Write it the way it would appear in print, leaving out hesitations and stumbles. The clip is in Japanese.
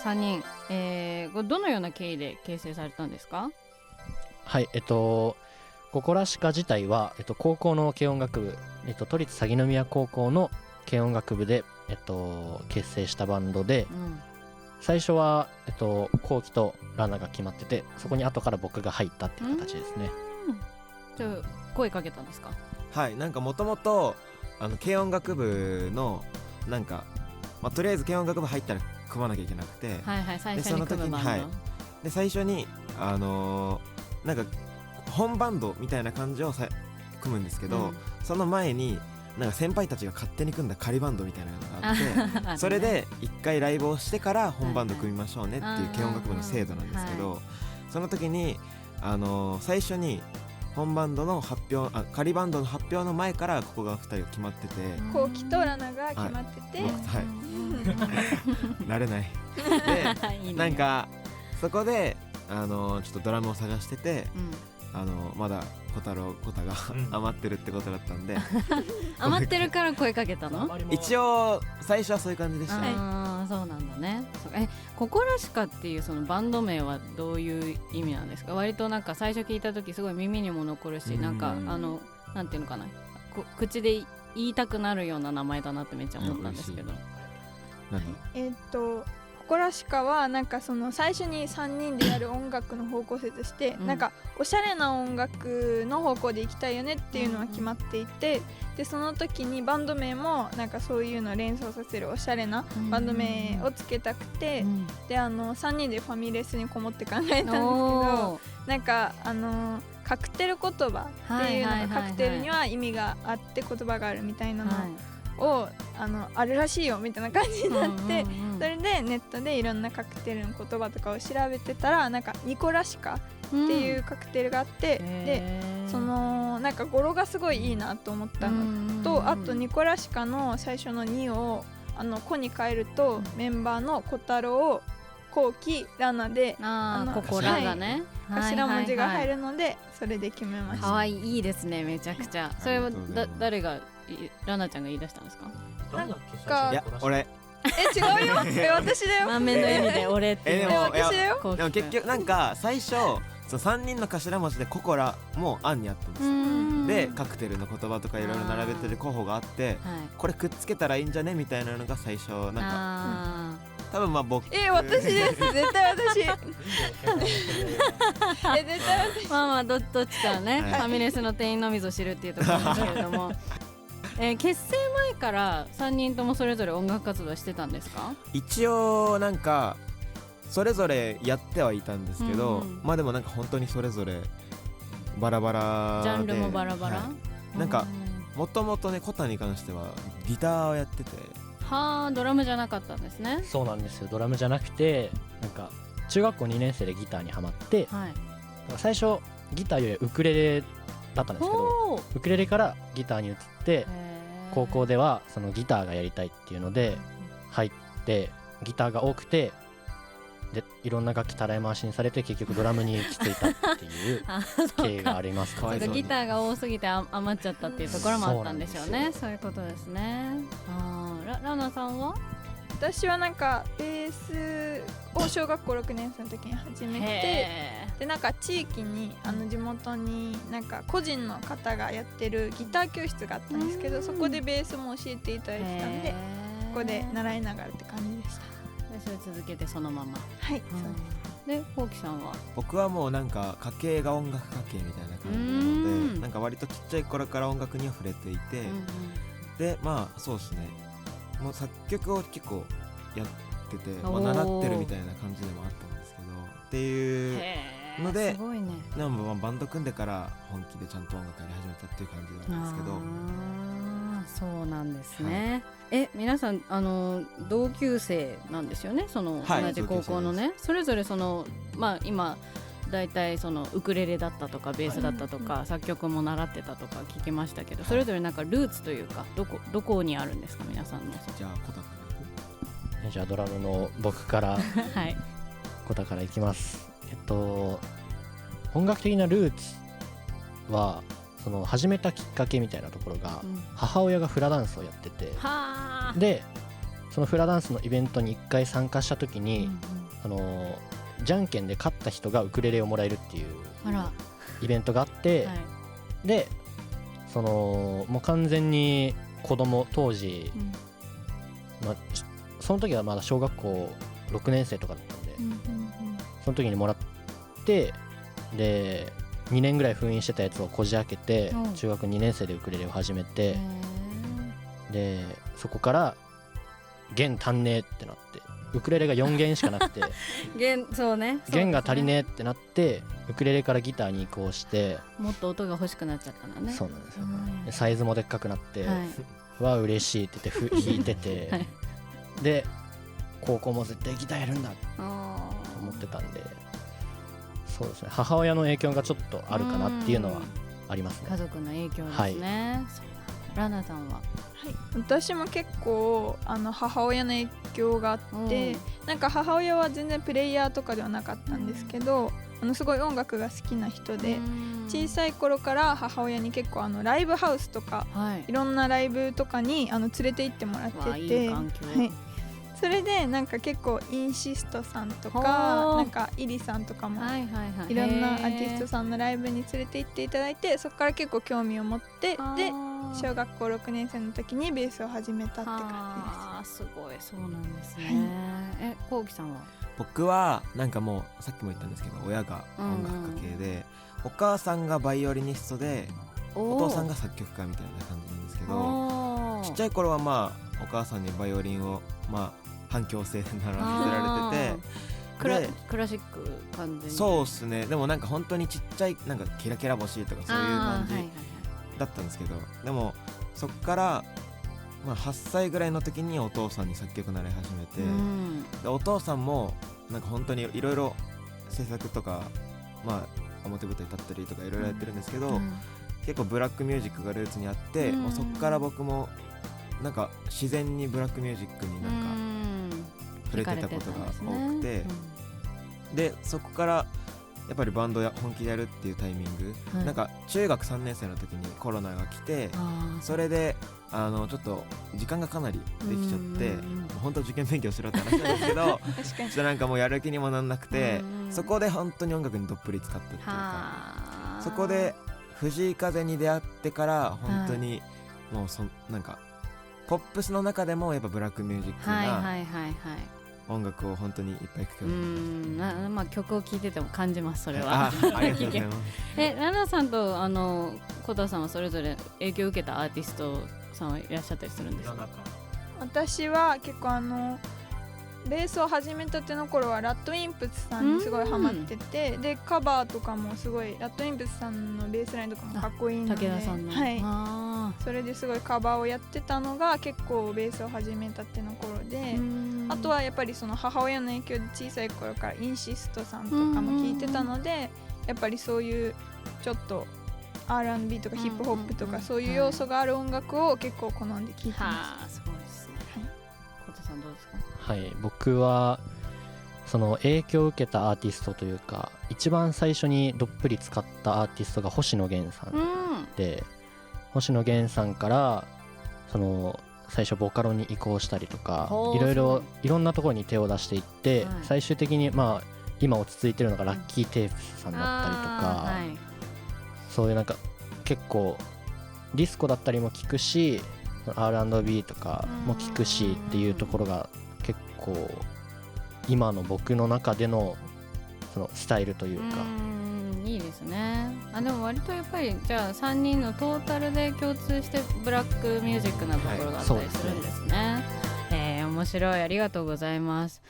3人、これどのような経緯で結成されたんですか？はい、ココラシカ自体は、高校の軽音楽部、都立鷺宮高校の軽音楽部で、結成したバンドで、最初は、コウキとラナが決まってて、そこに後から僕が入ったっていう形ですね。じゃあ声かけたんですか？はい、なんかもともと軽音楽部のなんか、とりあえず軽音楽部入ったら組まなきゃいけなくて、はいはい、最初に組むバンド、はい、で最初になんか本バンドみたいな感じを組むんですけど、その前になんか先輩たちが勝手に組んだ仮バンドみたいなのがあってそれで一回ライブをしてから本バンド組みましょうねっていう軽音楽部の制度なんですけど、その時に最初に本バンドの発表、仮バンドの発表の前からここが2人が決まってて、コウキとラナが決まってて、慣れないでなんかそこでちょっとドラムを探してて、まだコタが余ってるってことだったんで余ってるから声かけたの？一応最初はそういう感じでしたね。そうなんだね。ココラシカっていうそのバンド名はどういう意味なんですか？割となんか最初聞いた時すごい耳にも残るし、なんかなんていうのかな、口で言いたくなるような名前だなってめっちゃ思ったんですけど。ココラシカはなんかその最初に3人でやる音楽の方向性として、なんかおしゃれな音楽の方向で行きたいよねっていうのは決まっていて、でその時にバンド名もなんかそういうのを連想させるおしゃれなバンド名をつけたくて、で3人でファミレスにこもって考えたんですけど、なんかカクテル言葉っていうのがカクテルには意味があって言葉があるみたいなのをあるらしいよみたいな感じになって、それでネットでいろんなカクテルの言葉とかを調べてたら、なんかニコラシカっていうカクテルがあって、でそのなんか語呂がすごいいいなと思ったのと、あとニコラシカの最初の2を子に変えると、メンバーの小太郎、コウキ、ラナでココラがね、頭文字が入るのでそれで決めました。かわいいですね、めちゃくちゃ。それは誰が、ラナちゃんが言い出したんですか？なんかいや俺違うよ私だよ。満面の笑みで俺ってでも私だよ。でも結局なんか最初その3人の頭文字でココラも案にあったんですよ。でカクテルの言葉とかいろいろ並べてる候補があって、これくっつけたらいいんじゃねみたいなのが最初なんか多分僕私です絶対私絶対私まあどっちかね、ファミレスの店員のみぞ知るっていうところですけれども結成前から3人ともそれぞれ音楽活動してたんですか？一応なんかそれぞれやってはいたんですけど、まあでもなんか本当にそれぞれバラバラで、ジャンルもバラバラ、なんかもともとねコタに関してはギターをやってて、ドラムじゃなかったんですね。そうなんですよ、ドラムじゃなくて、なんか中学校2年生でギターにハマって、最初ギターよりウクレレだったんですけど、ウクレレからギターに移って、高校ではそのギターがやりたいっていうので入って、ギターが多くて、でいろんな楽器たらい回しにされて結局ドラムに行き着いたっていう経緯がありますかね。ギターが多すぎて余っちゃったっていうところもあったんでしょうね。そういうことですね。ラナさんは？私はなんかベースを小学校6年生の時に始めて、でなんか地域に地元になんか個人の方がやってるギター教室があったんですけど、そこでベースも教えていただいてたんで、ここで習いながらって感じでした。それ続けてそのまま。はい、そうです。で、コウキさんは？僕はもうなんか家系が音楽家系みたいな感じなので、なんか割とちっちゃい頃から音楽には触れていて、でまあそうですね、もう作曲を結構やってて、習ってるみたいな感じでもあったんですけどっていうので、バンド組んでから本気でちゃんと音楽やり始めたっていう感じなんですけど。そうなんですね。皆さん同級生なんですよね、その同じ高校のね。それぞれその今だいたいそのウクレレだったとかベースだったとか、作曲も習ってたとか聞きましたけど、それぞれなんかルーツというかどこにあるんですか、皆さんの。じゃあコタからじゃあドラムの僕からコタからいきます。音楽的なルーツはその始めたきっかけみたいなところが、母親がフラダンスをやってて、でそのフラダンスのイベントに1回参加した時に、じゃんけんで勝った人がウクレレをもらえるっていうイベントがあって、はい、でもう完全に子供当時、その時はまだ小学校6年生とかだったんで、その時にもらって、で2年ぐらい封印してたやつをこじ開けて、中学2年生でウクレレを始めて、でそこから弦足んねえってなって、ウクレレが4弦しかなくてそうね、弦が足りねえってなって、ウクレレからギターに移行して、もっと音が欲しくなっちゃったのね。そうなんですよ、でサイズもでっかくなって、わ嬉しいって言って弾いてて、はい、で高校も絶対ギターやるんだと思ってたんで、そうですね、母親の影響がちょっとあるかなっていうのはありますね。家族の影響ですね、はい、そうラナさんは？はい、私も結構母親の影響があって、なんか母親は全然プレイヤーとかではなかったんですけど、すごい音楽が好きな人で、小さい頃から母親に結構ライブハウスとか、いろんなライブとかに連れて行ってもらってて、それでなんか結構インシストさんとかなんかイリさんとかもいろんなアーティストさんのライブに連れて行っていただいて、そこから結構興味を持って、で小学校6年生の時にベースを始めたって感じです。すごい、そうなんですね。こうきさんは？僕はなんかもうさっきも言ったんですけど、親が音楽家系で、お母さんがバイオリニストでお父さんが作曲家みたいな感じなんですけど、ちっちゃい頃はまあお母さんにバイオリンをまあ反強制で習わせられてて、クラシック感じ。そうっすね。でもなんか本当にちっちゃいなんかキラキラ星とかそういう感じだったんですけど、でもそっからまあ8歳ぐらいの時にお父さんに作曲習い始めて、でお父さんもなんか本当にいろいろ制作とか、まあ表舞台立ったりとかいろいろやってるんですけど、結構ブラックミュージックがルーツにあって、もうそっから僕もなんか自然にブラックミュージックになんか触れてたことが多くて、でそこからやっぱりバンド本気でやるっていうタイミング、なんか中学3年生の時にコロナが来て、それでちょっと時間がかなりできちゃって、本当受験勉強しろって話なんですけどちょっとなんかもうやる気にもなんなくて、そこで本当に音楽にどっぷり使ったっていうか、そこで藤井風に出会ってから本当にもうなんかポップスの中でもやっぱブラックミュージックな音楽を本当にいっぱい聴くようになりました。まあ曲を聴いてても感じます、それは。ありがとうございます。ラナさんと小田さんはそれぞれ影響を受けたアーティストさんはいらっしゃったりするんですか？私は結構ベースを始めたての頃はラッドウィンプスさんにすごいハマってて、でカバーとかもすごいラッドウィンプスさんのベースラインとかもかっこいいので、武田さんの、はい、それですごいカバーをやってたのが結構ベースを始めたての頃で、あとはやっぱりその母親の影響で小さい頃からインシストさんとかも聴いてたので、やっぱりそういうちょっとR&B とかヒップホップとかそういう要素がある音楽を結構好んで聴いてます。すごいですね。小田さんどうですか？はい、僕はその影響を受けたアーティストというか、一番最初にどっぷり使ったアーティストが星野源さんで、星野源さんからその最初ボカロに移行したりとか、いろんなところに手を出していって、最終的にまあ今落ち着いてるのがラッキーテープスさんだったりとか、そういうなんか結構ディスコだったりも聞くし、R&B とかも聞くしっていうところが結構今の僕の中でのそのスタイルというか、いいですね。でも割とやっぱりじゃあ3人のトータルで共通してブラックミュージックなところがあったりするんですね。面白い、ありがとうございます。